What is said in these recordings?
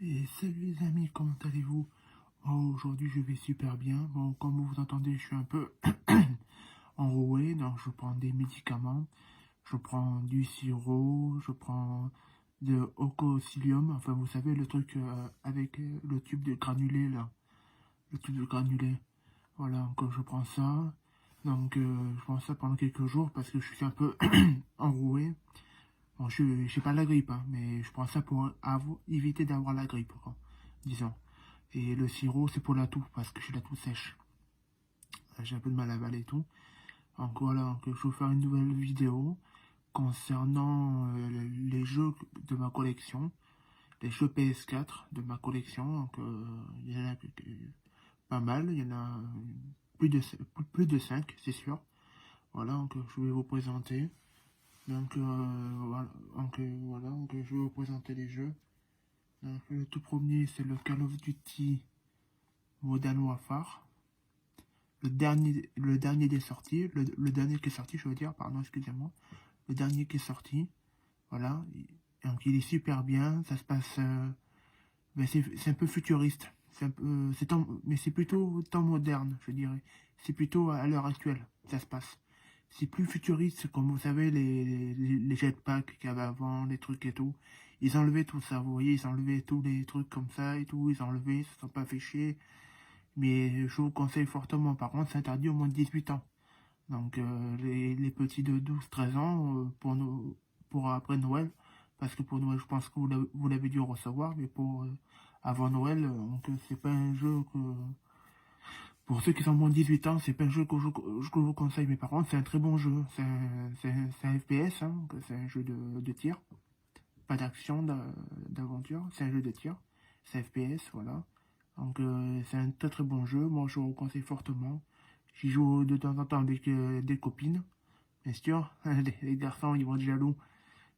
Et salut les amis, comment allez-vous? Oh, aujourd'hui je vais super bien. Bon, comme vous entendez, je suis un peu enroué, donc je prends des médicaments. Je prends du sirop, je prends de ococilium, enfin vous savez le truc avec le tube de granulé là. Le tube de granulé. Voilà, donc je prends ça. Donc je prends ça pendant quelques jours parce que je suis un peu enroué. Bon, je suis pas la grippe, hein, mais je prends ça pour éviter d'avoir la grippe, quoi, disons. Et le sirop, c'est pour la toux, parce que j'ai la toux sèche. J'ai un peu de mal à avaler et tout. Donc voilà, donc, je vais vous faire une nouvelle vidéo concernant les jeux de ma collection. Les jeux PS4 de ma collection. Donc il y en a pas mal, il y en a plus de 5, c'est sûr. Voilà, donc je vais vous présenter. Donc voilà, donc, je vais vous présenter les jeux. Donc, le tout premier, c'est le Call of Duty Modern Warfare. Le dernier des sortis, le dernier qui est sorti, je veux dire, pardon, excusez-moi. Le dernier qui est sorti, voilà. Donc il est super bien, ça se passe, mais c'est un peu futuriste. C'est un peu, mais c'est plutôt temps moderne, je dirais. C'est plutôt à l'heure actuelle, ça se passe. C'est plus futuriste, comme vous savez, les jetpacks qu'il y avait avant, les trucs et tout. Ils enlevaient tout ça, vous voyez, ils enlevaient tous les trucs comme ça et tout, ils enlevaient, ils se sont pas fait chier. Mais je vous conseille fortement, par contre, c'est interdit au moins de 18 ans. Donc les petits de 12 13 ans, pour après Noël, parce que pour Noël, je pense que vous l'avez dû recevoir, mais pour avant Noël, donc c'est pas un jeu que... Pour ceux qui ont moins de 18 ans, c'est pas un jeu que je vous conseille, mais par contre, c'est un très bon jeu. C'est un FPS, hein, c'est un jeu de tir. Pas d'action, d'aventure, c'est un jeu de tir. C'est FPS, voilà. Donc c'est un très très bon jeu, moi je vous conseille fortement. J'y joue de temps en temps avec des copines, bien sûr. Les garçons ils vont être jaloux.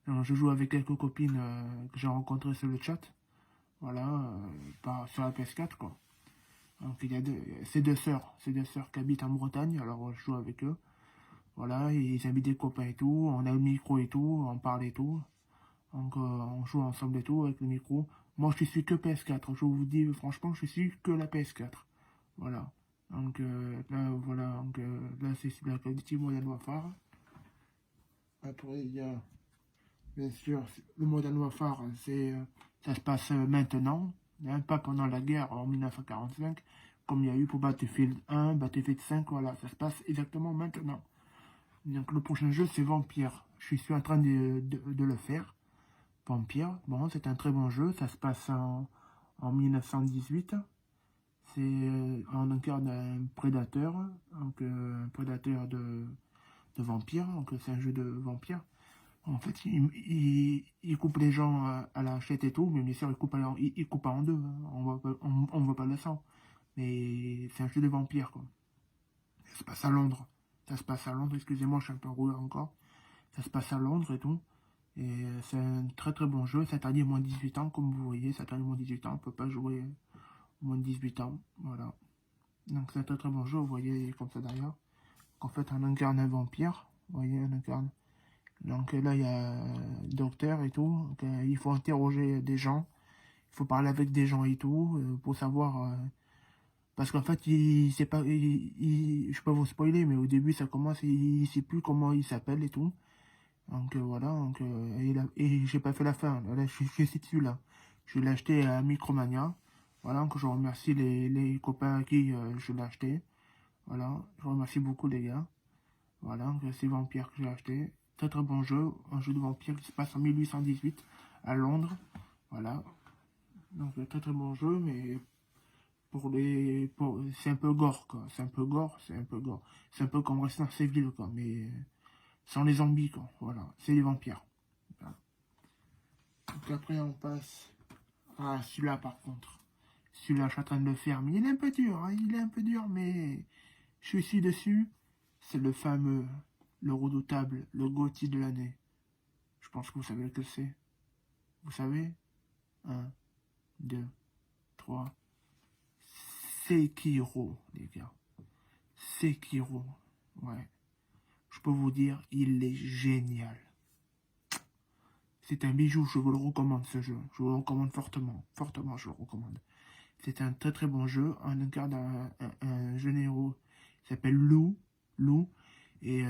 Alors, je joue avec quelques copines que j'ai rencontrées sur le chat, voilà, sur la PS4 quoi. Donc il y a ces deux sœurs qui habitent en Bretagne, alors je joue avec eux. Voilà, et ils invitent des copains et tout, on a le micro et tout, on parle et tout. Donc on joue ensemble et tout avec le micro. Moi je suis que PS4, je vous dis franchement je suis que la PS4. Voilà. Donc là voilà, donc là c'est la qualité Modern Warfare. Après il y a bien sûr le Modern Warfare, ça se passe maintenant, hein, pas pendant la guerre en 1945, comme il y a eu pour Battlefield 1, Battlefield 5, voilà, ça se passe exactement maintenant. Donc le prochain jeu c'est Vampire. Je suis en train de le faire. Vampire, bon, c'est un très bon jeu, ça se passe en 1918. C'est on incarne un prédateur, donc un prédateur de vampires, donc c'est un jeu de vampires. En fait, il coupe les gens à la hachette et tout, mais bien sûr, il coupe pas en deux, hein. On voit pas le sang. Mais c'est un jeu de vampires, quoi. Ça se passe à Londres. Ça se passe à Londres, excusez-moi, je suis un peu roulé encore. Ça se passe à Londres et tout. Et c'est un très très bon jeu, ça interdit moins de 18 ans, comme vous voyez, ça interdit moins de 18 ans, on peut pas jouer moins de 18 ans, voilà. Donc c'est un très très bon jeu, vous voyez comme ça derrière. En fait, on incarne un vampire, vous voyez, on incarne. Donc là, il y a un docteur et tout, donc, il faut interroger des gens, il faut parler avec des gens et tout, pour savoir... parce qu'en fait, il sait pas, je peux vous spoiler, mais au début, ça commence, il sait plus comment il s'appelle et tout. Donc voilà, donc, et j'ai pas fait la fin, là, je suis dessus là. Je l'ai acheté à Micromania. Voilà, donc je remercie les copains à qui je l'ai acheté. Voilà, je remercie beaucoup les gars. Voilà, donc c'est Vampire que j'ai acheté. Très très bon jeu, un jeu de vampire qui se passe en 1818 à Londres. Voilà, donc très très bon jeu, mais c'est un peu gore quoi. C'est un peu gore, c'est un peu gore. C'est un peu comme Resident Evil quoi, mais sans les zombies quoi. Voilà, c'est les vampires. Voilà. Donc après on passe à celui-là par contre. Celui-là je suis en train de le faire, mais il est un peu dur, hein, il est un peu dur, mais je suis dessus. C'est le fameux, le redoutable, le GOTY de l'année. Je pense que vous savez lequel c'est. Vous savez? Un, 2, 3. Sekiro, les gars. Sekiro. Ouais. Je peux vous dire, il est génial. C'est un bijou, je vous le recommande ce jeu. Je vous le recommande fortement. Fortement, je le recommande. C'est un très très bon jeu. On incarne un jeune héros qui s'appelle Lou. Lou. Et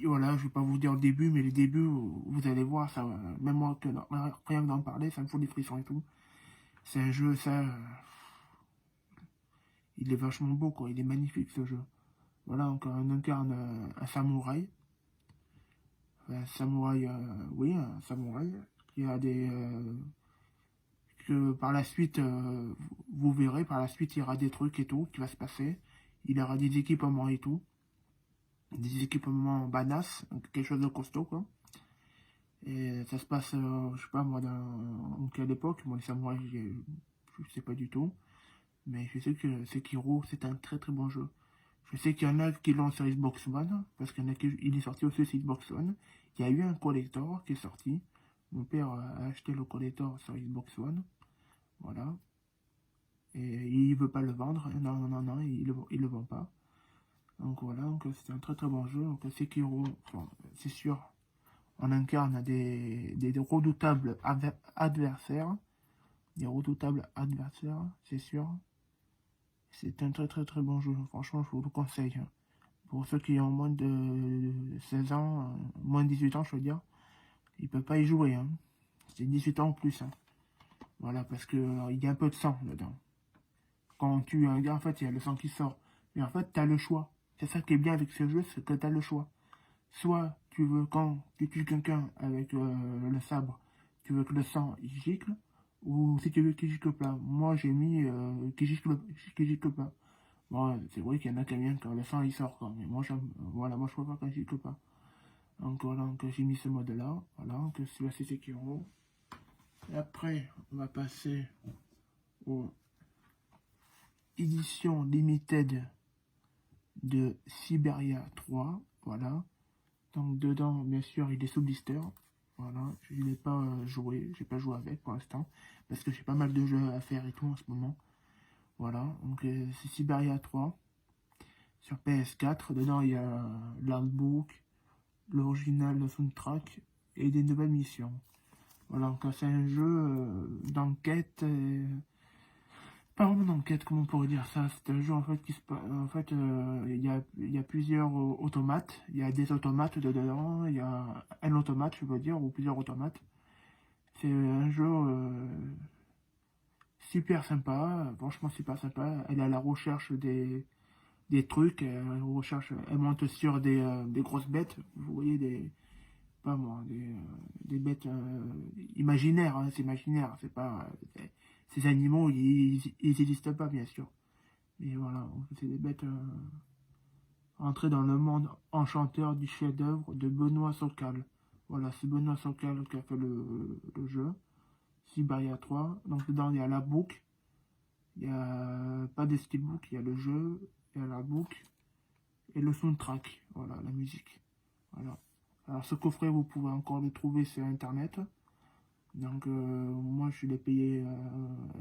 voilà, je ne vais pas vous dire le début, mais les débuts, vous allez voir, ça, même moi, rien que d'en parler, ça me fout des frissons et tout. C'est un jeu, ça, il est vachement beau, quoi. Il est magnifique ce jeu. Voilà, donc on incarne un samouraï. Un samouraï, oui, un samouraï qui a des que par la suite, vous verrez, par la suite, il y aura des trucs et tout qui va se passer. Il y aura des équipements et tout. Des équipements badass, donc quelque chose de costaud, quoi. Et ça se passe, je sais pas moi, dans quelle époque. Moi, les samouraïs, je sais pas du tout. Mais je sais que Sekiro, c'est un très très bon jeu. Je sais qu'il y en a qui l'ont sur Xbox One, parce qu'il y en a qui il est sorti aussi sur Xbox One. Il y a eu un collector qui est sorti. Mon père a acheté le collector sur Xbox One. Voilà. Et il veut pas le vendre. Non, non, non, il le vend pas. Donc voilà, donc c'est un très très bon jeu. Donc Sekiro, enfin, c'est sûr, on incarne des redoutables adversaires. Des redoutables adversaires, c'est sûr. C'est un très très très bon jeu. Franchement, je vous le conseille. Pour ceux qui ont moins de 16 ans, moins de 18 ans, je veux dire, ils ne peuvent pas y jouer. Hein. C'est 18 ans ou plus. Hein. Voilà, parce que il y a un peu de sang dedans. Quand on tue un gars, en fait, il y a le sang qui sort. Mais en fait, tu as le choix. C'est ça qui est bien avec ce jeu, c'est que tu as le choix. Soit tu veux, quand tu tues quelqu'un avec le sabre, tu veux que le sang il gicle, ou si tu veux qu'il gicle pas. Moi, j'ai mis qu'il gicle pas. Bon, c'est vrai qu'il y en a qui aiment bien quand le sang il sort, quoi. Mais moi, voilà, moi je préfère quand il gicle pas. Donc voilà, donc j'ai mis ce mode-là. Voilà, donc celui-là c'est Sekiro. Et après, on va passer aux éditions limited de Siberia 3. Voilà. Donc dedans, bien sûr, il est sous blister. Voilà, je n'ai pas joué, j'ai pas joué avec pour l'instant, parce que j'ai pas mal de jeux à faire et tout en ce moment. Voilà, donc c'est Siberia 3 sur PS4. Dedans, il y a l'artbook, l'original soundtrack et des nouvelles missions. Voilà, donc c'est un jeu d'enquête. Pas vraiment d'enquête, comment on pourrait dire ça. C'est un jeu en fait qui se passe. En fait, il y a plusieurs automates. Il y a des automates dedans. Il y a un automate, je veux dire, ou plusieurs automates. C'est un jeu super sympa, franchement super sympa. Elle est à la recherche des trucs. Elle monte sur des grosses bêtes. Vous voyez pas moi, des bêtes imaginaires. Hein, c'est imaginaire. C'est pas ces animaux, ils n'existent pas bien sûr. Mais voilà, c'est des bêtes entrées dans le monde enchanteur du chef-d'œuvre de Benoît Socal. Voilà, c'est Benoît Socal qui a fait le jeu. Siberia 3. Donc dedans, il y a la book. Il n'y a pas des steelbooks, il y a le jeu, il y a la book et le soundtrack. Voilà, la musique. Voilà. Alors ce coffret, vous pouvez encore le trouver sur internet. Donc moi, je l'ai payé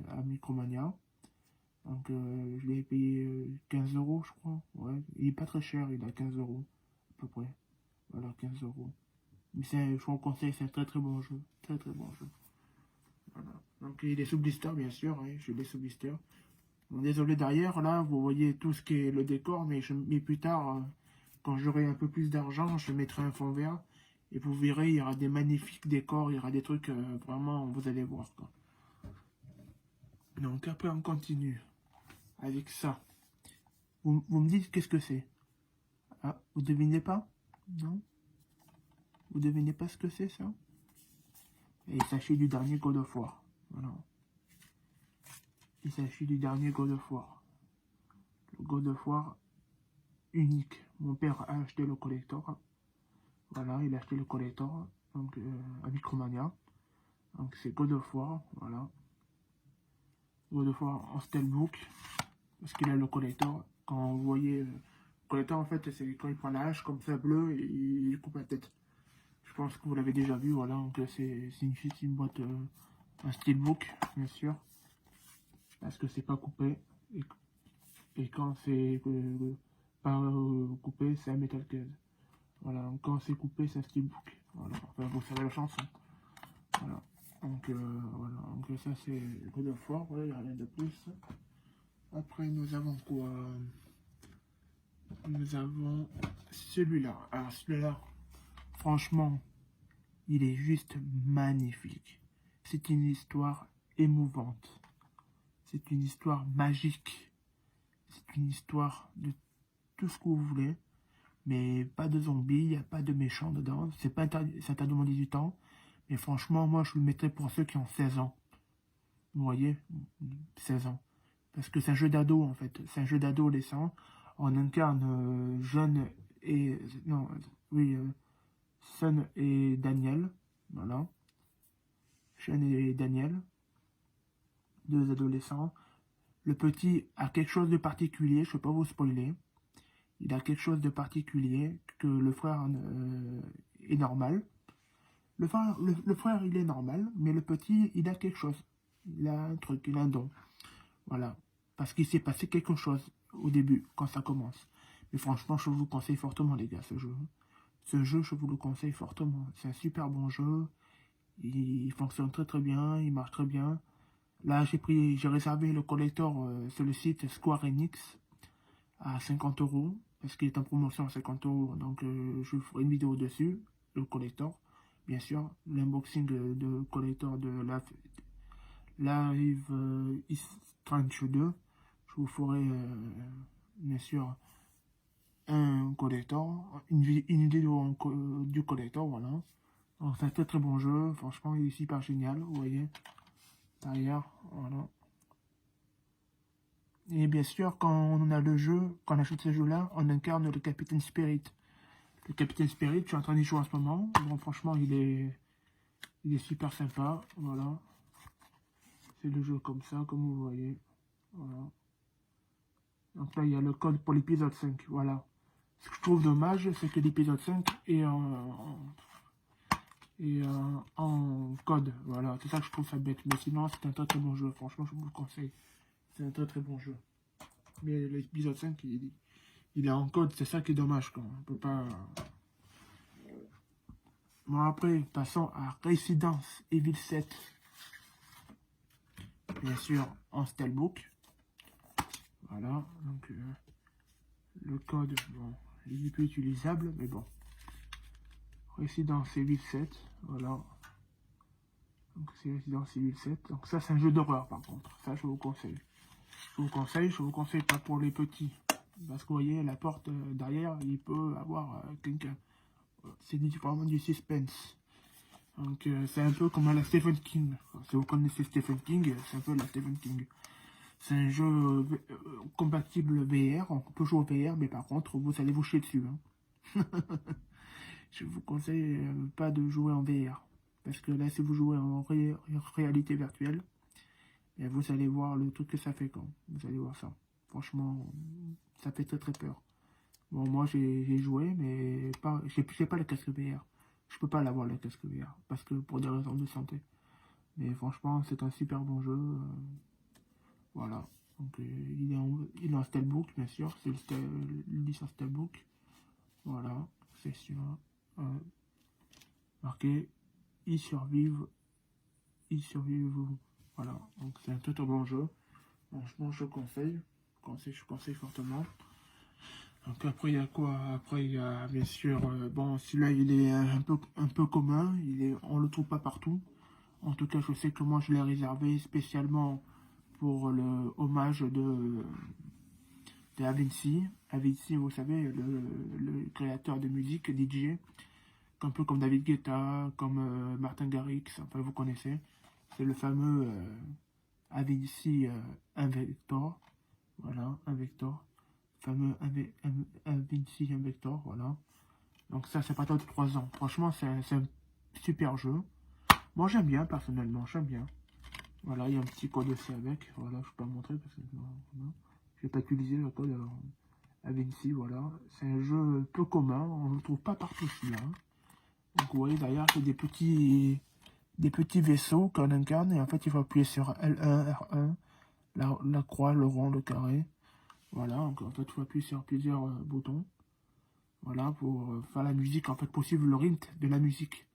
à Micromania. Donc je l'ai payé 15 euros, je crois. Ouais, il est pas très cher, il a 15 euros à peu près. Voilà, 15 euros. Mais je vous conseille, c'est un très très bon jeu. Très très bon jeu. Voilà. Donc il est sous blister, bien sûr. Hein, je l'ai sous blister. Bon, désolé derrière, là, vous voyez tout ce qui est le décor, mais plus tard, quand j'aurai un peu plus d'argent, je mettrai un fond vert. Et vous verrez, il y aura des magnifiques décors, il y aura des trucs, vraiment, vous allez voir, quoi. Donc après, on continue avec ça. Vous me dites qu'est-ce que c'est? Ah, vous devinez pas? Non? Vous devinez pas ce que c'est, ça? Et il s'agit du dernier God of War. Voilà. Il s'agit du dernier God of War. Le God of War unique. Mon père a acheté le collector. Voilà, il a acheté le collector. Donc, à Micromania. Donc, c'est God of War. Voilà. God of War en steelbook. Parce qu'il a le collector. Quand vous voyez. Le collector, en fait, c'est quand il prend la hache comme ça bleu et il coupe la tête. Je pense que vous l'avez déjà vu. Voilà. Donc, c'est une boîte. Un steelbook, bien sûr. Parce que c'est pas coupé. Et quand c'est pas coupé, c'est un metal case. Voilà, donc quand c'est coupé, c'est un steelbook. Voilà, enfin, vous savez la chanson. Voilà. Donc, voilà. Donc ça, c'est God of War. Voilà, il n'y a rien de plus. Après, nous avons quoi? Nous avons celui-là. Alors, celui-là, franchement, il est juste magnifique. C'est une histoire émouvante. C'est une histoire magique. C'est une histoire de tout ce que vous voulez. Mais pas de zombies, il n'y a pas de méchants dedans. C'est interdit de moins 18 ans. Mais franchement, moi, je le mettrais pour ceux qui ont 16 ans. Vous voyez? 16 ans. Parce que c'est un jeu d'ado, en fait. C'est un jeu d'adolescent. On incarne Jeanne et... Non, oui, Sun et Daniel. Voilà. Jeanne et Daniel. Deux adolescents. Le petit a quelque chose de particulier, je ne vais pas vous spoiler. Il a quelque chose de particulier que le frère est normal. Le frère, il est normal, mais le petit, il a quelque chose. Il a un truc, il a un don. Voilà. Parce qu'il s'est passé quelque chose au début, quand ça commence. Mais franchement, je vous le conseille fortement, les gars, ce jeu. Ce jeu, je vous le conseille fortement. C'est un super bon jeu. Il fonctionne très très bien, il marche très bien. Là, j'ai réservé le collector sur le site Square Enix à 50 €, parce qu'il est en promotion à 50 €. Donc, je ferai une vidéo dessus, le collector. Bien sûr, l'unboxing de collector de Live is Strange 2. Je vous ferai, bien sûr, un collector, une vidéo du collector, voilà. Donc, c'est un très très bon jeu, franchement, il est super génial, vous voyez, derrière, voilà. Et bien sûr, quand on a le jeu, quand on achète ce jeu-là, on incarne le Capitaine Spirit. Le Capitaine Spirit, je suis en train d'y jouer en ce moment. Bon, franchement, il est super sympa, voilà. C'est le jeu comme ça, comme vous voyez, voilà. Donc là, il y a le code pour l'épisode 5, voilà. Ce que je trouve dommage, c'est que l'épisode 5 est en code, voilà. C'est ça que je trouve ça bête. Mais sinon, c'est un très très bon jeu, franchement, je vous le conseille. C'est un très très bon jeu. Mais l'épisode 5, il est en code, c'est ça qui est dommage, quoi. On peut pas... Bon, après, passons à Resident Evil 7. Bien sûr, en Steelbook. Voilà, donc le code, bon, il est peu utilisable, mais bon. Resident Evil 7, voilà. Donc c'est Resident Evil 7. Donc ça, c'est un jeu d'horreur, par contre. Ça, je vous conseille. Je vous conseille pas pour les petits. Parce que vous voyez, la porte derrière, il peut avoir quelqu'un. C'est vraiment du suspense. Donc c'est un peu comme à la Stephen King. Si vous connaissez Stephen King, c'est un peu la Stephen King. C'est un jeu compatible VR, on peut jouer au VR, mais par contre, vous allez vous chier dessus. Hein. Je vous conseille pas de jouer en VR. Parce que là, si vous jouez en réalité virtuelle, et vous allez voir le truc que ça fait quand. Vous allez voir ça. Franchement, ça fait très très peur. Bon, moi j'ai joué, mais pas, j'ai pas le casque VR. Je peux pas l'avoir le casque VR, parce que pour des raisons de santé. Mais franchement, c'est un super bon jeu. Voilà. Donc il est en Steelbook, bien sûr. C'est le licence Steelbook. Voilà. C'est sûr. Marqué ils survivent. Voilà. Donc c'est un très très bon jeu. Franchement, je conseille. Je conseille fortement. Donc après, il y a quoi? Après, il y a bien sûr... bon, celui-là, il est un peu commun. On le trouve pas partout. En tout cas, je sais que moi, je l'ai réservé spécialement pour le hommage de Avicii. Avicii, vous savez, le créateur de musique, DJ, un peu comme David Guetta, comme Martin Garrix, enfin vous connaissez. C'est le fameux Avicii Invector. Voilà, Invector. Fameux Avicii Invector, voilà. Donc ça, c'est pas de 3 ans. Franchement, c'est un super jeu. Moi, j'aime bien, personnellement, j'aime bien. Voilà, il y a un petit code aussi avec. Voilà, je peux pas montrer parce que voilà. Je vais pas utiliser le code Avicii, voilà. C'est un jeu peu commun, on ne le trouve pas partout celui-là. Donc vous voyez derrière, c'est des petits vaisseaux qu'on incarne et en fait il faut appuyer sur L1, R1, la croix, le rond, le carré. Voilà, donc en fait il faut appuyer sur plusieurs boutons. Voilà, pour faire la musique, en fait, pour suivre le rythme de la musique.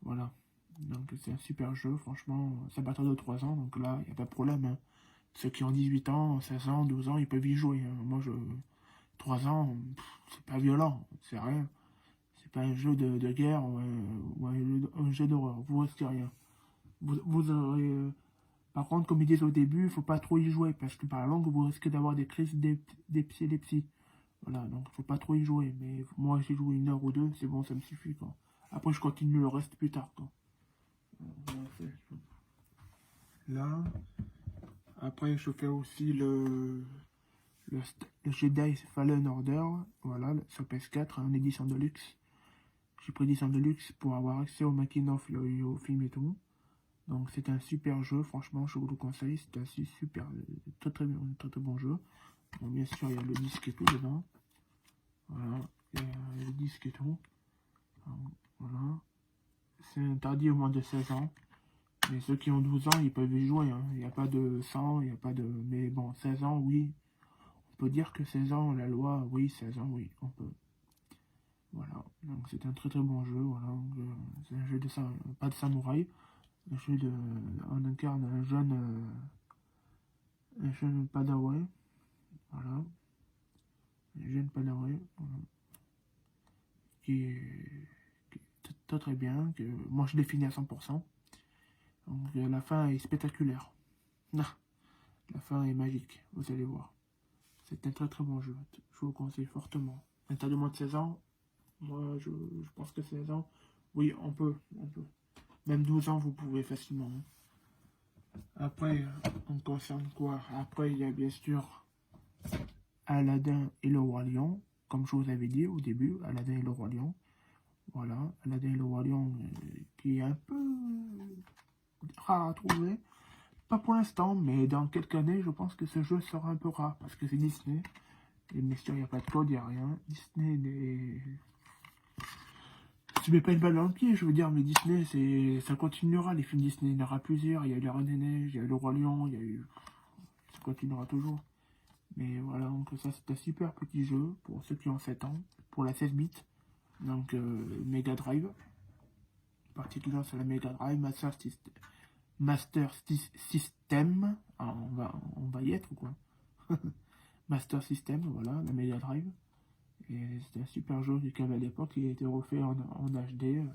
Voilà. Donc c'est un super jeu, franchement, c'est à partir de 3 ans, donc là, il n'y a pas de problème. Hein. Ceux qui ont 18 ans, 16 ans, 12 ans, ils peuvent y jouer. Hein. Moi, 3 ans, c'est pas violent, c'est rien. C'est pas un jeu de guerre ou un jeu d'horreur, vous risquez rien. Vous aurez... par contre, comme ils disent au début, il faut pas trop y jouer, parce que par la longue, vous risquez d'avoir des crises d'épilepsie. Voilà, donc faut pas trop y jouer. Mais moi, j'ai joué 1 heure ou 2, c'est bon, ça me suffit, quoi. Après, je continue le reste plus tard, quoi. Là, après, je fais aussi le Jedi Fallen Order, voilà, sur PS4, en édition de luxe. J'ai pris l'édition de luxe pour avoir accès au making-of, au film et tout. Donc c'est un super jeu, franchement, je vous le conseille, c'est un super, très bon jeu. Bon, bien sûr, il y a le disque et tout dedans. Voilà, il y a le disque et tout. Voilà. C'est interdit au moins de 16 ans. Mais ceux qui ont 12 ans, ils peuvent y jouer. Hein. Il n'y a pas de 100, il n'y a pas de... Mais bon, 16 ans, oui. On peut dire que 16 ans, la loi, oui, 16 ans, oui, on peut. Voilà. Donc c'est un très bon jeu. Voilà. C'est un jeu de pas de samouraï. Un jeu de... On incarne un jeune padawan. Voilà. Un jeune padawan. Voilà. Qui est très bien. Que moi, je l'ai fini à 100%. Donc la fin est spectaculaire. La fin est magique, vous allez voir. C'est un très bon jeu, je vous le conseille fortement. Interdit de moins de 16 ans, moi je pense que 16 ans, oui on peut. Même 12 ans vous pouvez facilement. Après, on concerne quoi? Après il y a bien sûr Aladdin et le Roi Lion, comme je vous avais dit au début, Aladdin et le Roi Lion. Voilà, Aladdin et le Roi Lion qui est un peu rare à trouver. Pas pour l'instant, mais dans quelques années, je pense que ce jeu sera un peu rare, parce que c'est Disney. Et bien sûr, il n'y a pas de code, il n'y a rien. Disney, tu mets pas une balle dans le pied, je veux dire, mais Disney, ça continuera, les films Disney, il y en aura plusieurs. Il y a eu La Reine des Neiges, il y a eu Le Roi Lion, il y a eu... Ça continuera toujours. Mais voilà, donc ça, c'est un super petit jeu pour ceux qui ont 7 ans, pour la 16 bits. Donc, Mega Drive, particulièrement sur la Mega Drive, Master System. Ah, on va y être, ou quoi. Master System, voilà, la Mega Drive. Et c'était un super jeu du câble à l'époque, il a été refait en HD.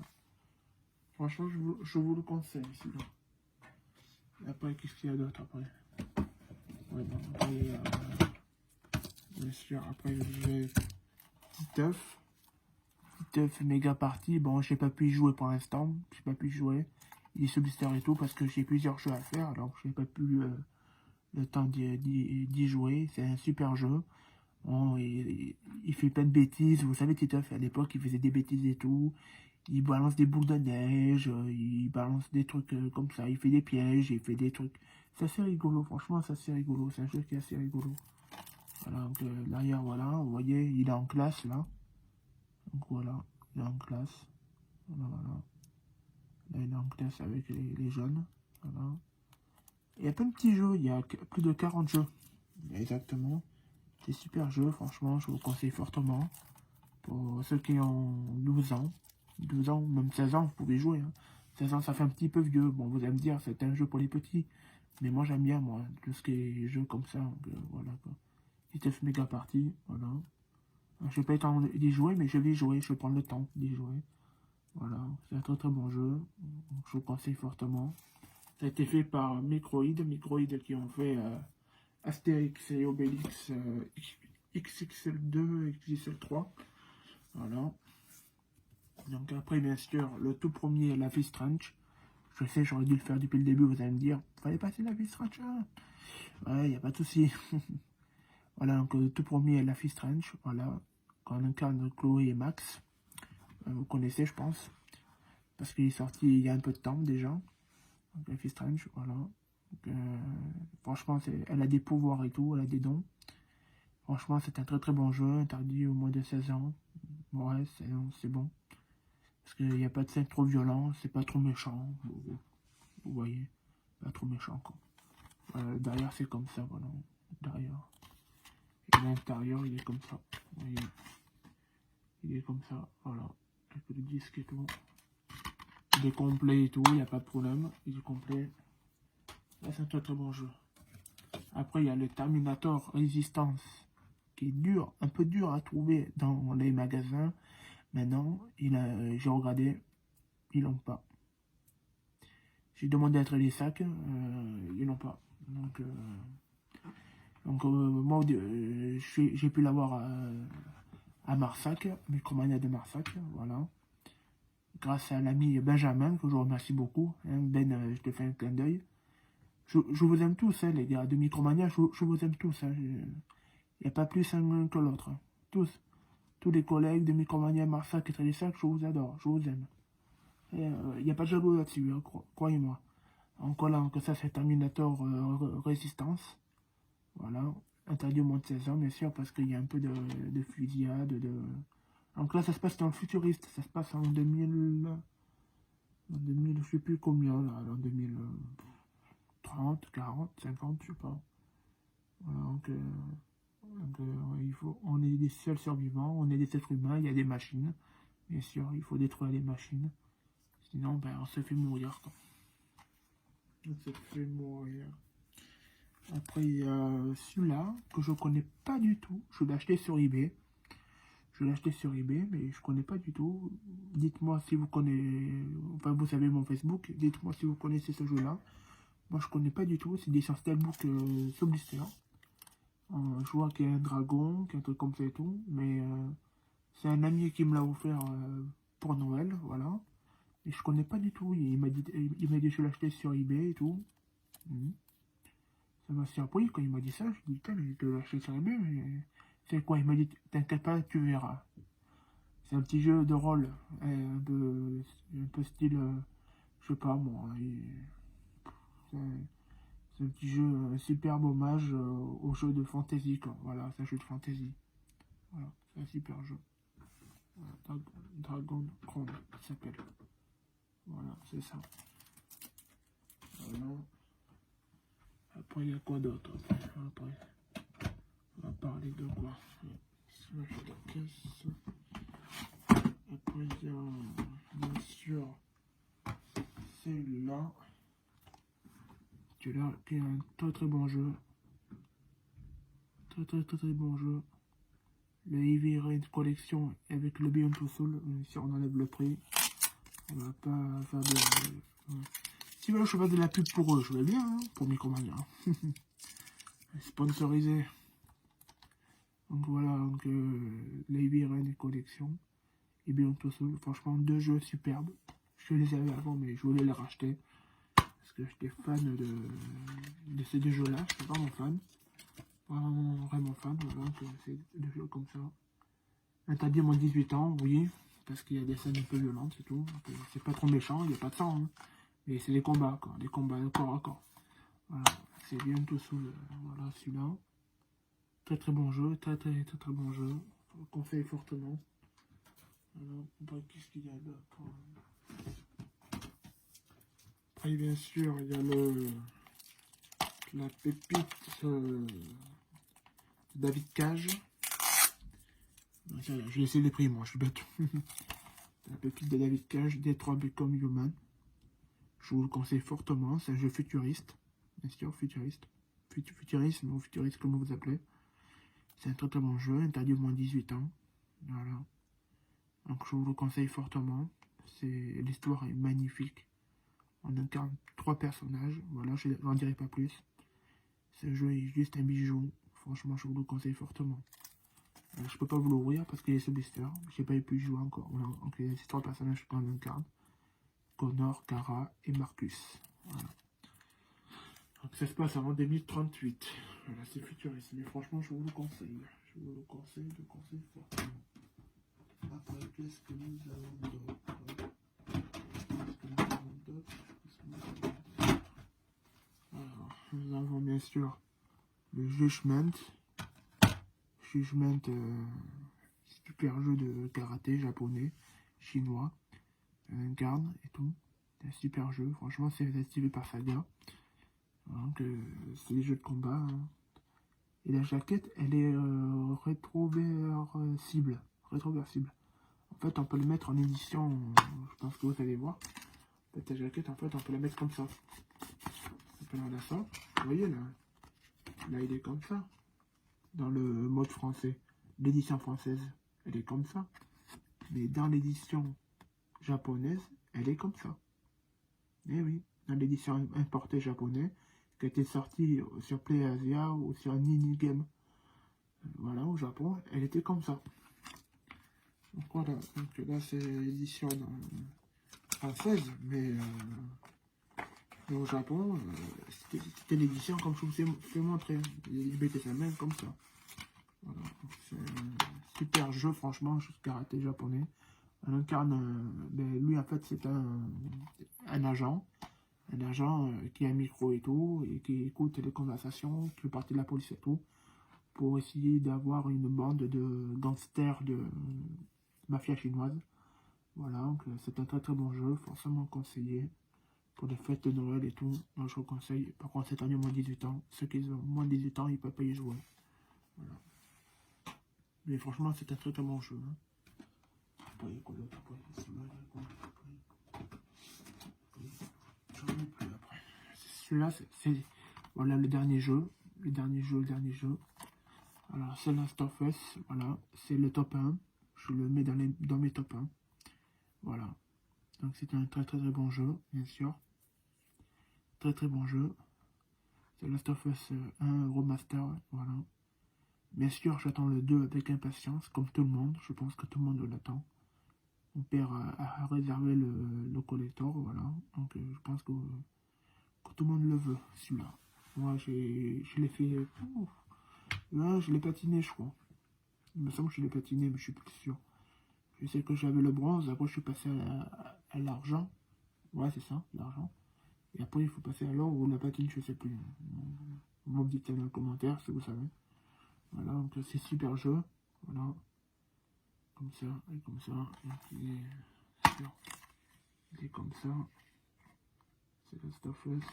Franchement, je vous le conseille, celui-là. Après, qu'est-ce qu'il y a d'autre après? Ouais, bon, après, bien sûr, après, j'ai Titeuf Mega Party. Bon, j'ai pas pu y jouer pour l'instant, j'ai pas pu y jouer. Il est sous blister et tout, parce que j'ai plusieurs jeux à faire, alors j'ai pas pu le temps d'y jouer. C'est un super jeu. Bon, il fait plein de bêtises. Vous savez, Titeuf, à l'époque, il faisait des bêtises et tout. Il balance des boules de neige, il balance des trucs comme ça. Il fait des pièges, il fait des trucs. C'est assez rigolo, franchement, c'est assez rigolo. C'est un jeu qui est assez rigolo. Voilà, donc derrière, voilà, vous voyez, il est en classe, là. Donc voilà, il est en classe. Voilà. Là, il est en classe avec les jeunes. Voilà. Il y a plein de petits jeux, il y a plus de 40 jeux. Exactement. C'est super jeu, franchement, je vous le conseille fortement. Pour ceux qui ont 12 ans, 12 ans, même 16 ans, vous pouvez jouer. Hein. 16 ans, ça fait un petit peu vieux. Bon, vous allez me dire, c'est un jeu pour les petits. Mais moi, j'aime bien, moi, tout ce qui est jeu comme ça. Donc, voilà, quoi. Titeuf Mega Party, voilà. Je n'ai pas eu le temps d'y jouer, mais je vais y jouer. Je vais prendre le temps d'y jouer. Voilà, c'est un très bon jeu. Donc, je vous conseille fortement. Ça a été fait par Microïd qui ont fait Astérix et Obélix XXL2 et XXL3. Voilà. Donc après, bien sûr, le tout premier, Life is Strange. Je sais, j'aurais dû le faire depuis le début, vous allez me dire. Fallait passer Life is Strange. Hein. Ouais, il n'y a pas de souci. Voilà, donc le tout premier, Life is Strange. Voilà. Quand on incarne Chloé et Max. Vous connaissez, je pense. Parce qu'il est sorti il y a un peu de temps déjà. Donc Life is Strange, voilà. Donc, franchement, elle a des pouvoirs et tout, elle a des dons. Franchement, c'est un très bon jeu, interdit au moins de 16 ans. Ouais, c'est bon. Parce qu'il n'y a pas de scène trop violent, c'est pas trop méchant. Vous voyez, pas trop méchant quoi. Derrière c'est comme ça, voilà. Derrière. Et l'intérieur il est comme ça. Vous voyez. Il est comme ça, voilà. Avec le disque et tout. Il est complet et tout, il n'y a pas de problème. Il est complet. Là, c'est un très très bon jeu. Après, il y a le Terminator Resistance, qui est dur, un peu dur à trouver dans les magasins. Maintenant, j'ai regardé, ils l'ont pas. J'ai demandé à Trader Sac, ils l'ont pas. Donc moi, j'ai pu l'avoir à Marsac, Micromania de Marsac, voilà. Grâce à l'ami Benjamin, que je remercie beaucoup. Hein, Ben, je te fais un clin d'œil. Je vous aime tous, hein, les gars, de Micromania, je vous aime tous. Hein, il n'y a pas plus un que l'autre. Hein. Tous. Tous les collègues de Micromania, Marsac et Trader Sac, je vous adore, je vous aime. Il n'y a pas de jaloux là-dessus, hein, croyez-moi. Encore là, que ça, c'est Terminator Résistance. Voilà. Interdit au moins de 16 ans, bien sûr, parce qu'il y a un peu de fusillade. Donc là, ça se passe dans le futuriste. Ça se passe en 2000. En 2000, je sais plus combien, là. En 2030, 40, 50, je sais pas. Voilà, on est des seuls survivants, on est des êtres humains, il y a des machines. Bien sûr, il faut détruire les machines. Sinon, ben, on se fait mourir, quoi. On se fait mourir. Après, il y a celui-là, que je connais pas du tout. Je l'ai acheté sur eBay. Mais je connais pas du tout. Dites-moi si vous connaissez... Enfin, vous savez mon Facebook. Dites-moi si vous connaissez ce jeu-là. Moi, je connais pas du tout. C'est des Steelbook sur blister. Je vois qu'il y a un dragon, qu'il y a un truc comme ça et tout. Mais c'est un ami qui me l'a offert pour Noël, voilà. Et je connais pas du tout. Il m'a dit je l'achetais sur eBay et tout. Ça m'a surpris quand il m'a dit ça. Je dis putain, mais je l'ai acheté sur eBay, mais c'est quoi? Il m'a dit t'inquiète pas, tu verras. C'est un petit jeu de rôle, un peu style, je sais pas moi. C'est un petit jeu, un superbe hommage au jeu de fantasy, quoi. Voilà, c'est un jeu de fantasy. Voilà, c'est un super jeu. Voilà, Dragon Crown, ça s'appelle. Voilà, c'est ça. Voilà. Après, il y a quoi d'autre? Après, on va parler de quoi? Après, il y a, bien sûr, celui-là. Celui-là, qui est un très très bon jeu. Très bon jeu. Le Heavy Rain Collection avec le Beyond Two Soul. Si on enlève le prix, on va pas faire de... Si voilà, je fais de la pub pour eux, je vais bien, hein, pour Micromania. Sponsorisé. Donc voilà, donc le Heavy Rain Collection et Beyond Two Soul. Franchement, deux jeux superbes. Je les avais avant, mais je voulais les racheter. Parce que j'étais fan de ces deux jeux-là. Je suis vraiment fan. Vraiment fan, voilà, c'est des jeux comme ça. Interdit moins de 18 ans, oui, parce qu'il y a des scènes un peu violentes et tout. C'est pas trop méchant, il n'y a pas de sang, hein. Mais c'est des combats, quoi, des combats corps à corps. Voilà, c'est bien tout sous voilà, celui-là. Très très bon jeu, très bon jeu. Je le conseille fortement. Voilà, qu'est-ce qu'il y a d'autre? Après, bien sûr, il y a la pépite David Cage. J'ai laissé les prix, moi, je suis bête. La pépite de David Cage, Detroit Become Human. Je vous le conseille fortement. C'est un jeu futuriste. Bien sûr, futuriste. Futurisme ou futuriste, comme vous appelez. C'est un très très bon jeu, interdit au moins 18 ans. Voilà. Donc je vous le conseille fortement. L'histoire est magnifique. On incarne 3 personnages. Voilà, je n'en dirai pas plus. Ce jeu est juste un bijou. Franchement, je vous le conseille fortement. Je peux pas vous l'ouvrir parce qu'il est sous blister. J'ai pas pu y jouer encore. Donc il y a ces 3 personnages qu'on incarne. Connor, Kara et Marcus. Voilà. Donc ça se passe avant 2038. Voilà, c'est futuriste. Mais franchement, je vous le conseille. Je vous le conseille fortement. Après, qu'est-ce que nous avons d'autre? Alors, nous avons bien sûr le Judgment. Super jeu de karaté japonais, chinois, un garde et tout. C'est un super jeu, franchement c'est stylé par Saga. Donc c'est des jeux de combat. Hein. Et la jaquette, elle est rétroversible. En fait, on peut le mettre en édition, je pense que vous allez voir. Ta jaquette, en fait, on peut la mettre comme ça. On peut la ça. Vous voyez, là. Là, il est comme ça. Dans le mode français. L'édition française, elle est comme ça. Mais dans l'édition japonaise, elle est comme ça. Eh oui, dans l'édition importée japonaise, qui a été sortie sur PlayAsia ou sur Nini Game. Voilà, au Japon, elle était comme ça. Donc voilà, donc là c'est l'édition française, mais au Japon, c'était l'édition comme je vous ai fait montrer. Il mettait sa main comme ça. Voilà, c'est un super jeu, franchement, jeu de karaté japonais. On incarne, ben, lui en fait c'est un agent. Un agent qui a un micro et tout, et qui écoute les conversations, qui fait partie de la police et tout, pour essayer d'avoir une bande de gangsters de mafia chinoise. Voilà, donc c'est un très très bon jeu, forcément conseillé pour les fêtes de Noël et tout. Donc je vous conseille, par contre cette année moins de 18 ans, ceux qui ont moins de 18 ans, ils ne peuvent pas y jouer. Voilà. Mais franchement, c'est un très très bon jeu. Hein. Après, quoi d'autre après, celui-là, c'est voilà le dernier jeu. Le dernier jeu. Alors, c'est Last of Us. Voilà, c'est le top 1. Je le mets dans mes top 1. Voilà. Donc, c'est un très très très bon jeu, bien sûr. Très très bon jeu. C'est Last of Us 1 Remaster. Voilà. Bien sûr, j'attends le 2 avec impatience, comme tout le monde. Je pense que tout le monde l'attend. Mon père a réservé le collector. Voilà. Donc, je pense que tout le monde le veut, celui-là. Moi, je l'ai fait... Là, je l'ai patiné, je crois. Il me semble que je l'ai patiné, mais je suis plus sûr. Je sais que j'avais le bronze, après je suis passé à l'argent. Ouais, c'est ça, l'argent. Et après, il faut passer à l'or ou la patine, je sais plus. Vous me dites dans les commentaires si vous savez. Voilà, donc c'est super jeu. Voilà. Comme ça, et comme ça. Il est comme ça. C'est Last of Us.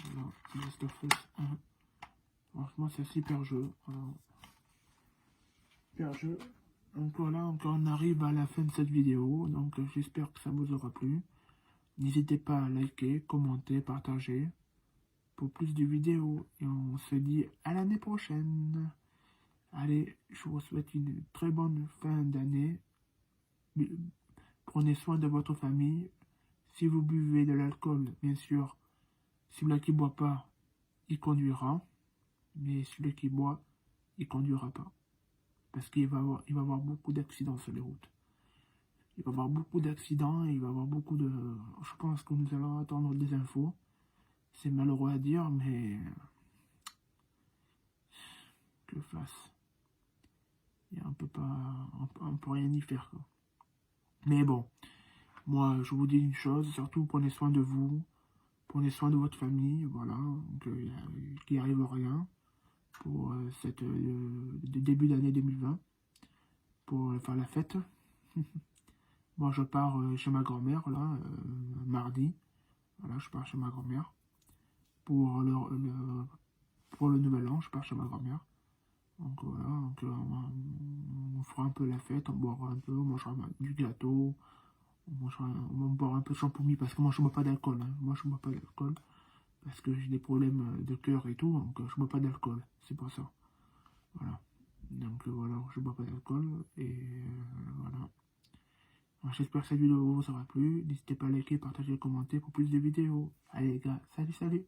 Voilà, c'est Last of Us 1. Franchement, c'est un super jeu. Voilà. Super jeu. Donc voilà, encore on arrive à la fin de cette vidéo. Donc j'espère que ça vous aura plu. N'hésitez pas à liker, commenter, partager pour plus de vidéos. Et on se dit à l'année prochaine. Allez, je vous souhaite une très bonne fin d'année. Prenez soin de votre famille. Si vous buvez de l'alcool, bien sûr, celui qui ne boit pas, il conduira. Mais celui qui boit, il ne conduira pas. Parce qu'il va avoir beaucoup d'accidents sur les routes. Il va y avoir beaucoup d'accidents, il va y avoir beaucoup de... Je pense que nous allons attendre des infos. C'est malheureux à dire, mais... Que fasse. Et on peut pas... On peut rien y faire, quoi. Mais bon, moi, je vous dis une chose, surtout prenez soin de vous, prenez soin de votre famille, voilà, qu'il arrive rien pour cette début d'année 2020, pour faire la fête. Moi, je pars chez ma grand-mère, là, mardi. Voilà, je pars chez ma grand-mère. Pour le nouvel an, je pars chez ma grand-mère. Donc voilà, donc, on fera un peu la fête, on boira un peu, on mangera du gâteau, on va boire un peu de champomis, parce que moi je ne bois pas d'alcool. Hein. Moi je ne bois pas d'alcool, parce que j'ai des problèmes de cœur et tout, donc je ne bois pas d'alcool, c'est pour ça. Voilà. Donc voilà, je ne bois pas d'alcool, et voilà. J'espère que cette vidéo vous aura plu. N'hésitez pas à liker, partager, commenter pour plus de vidéos. Allez les gars, salut, salut!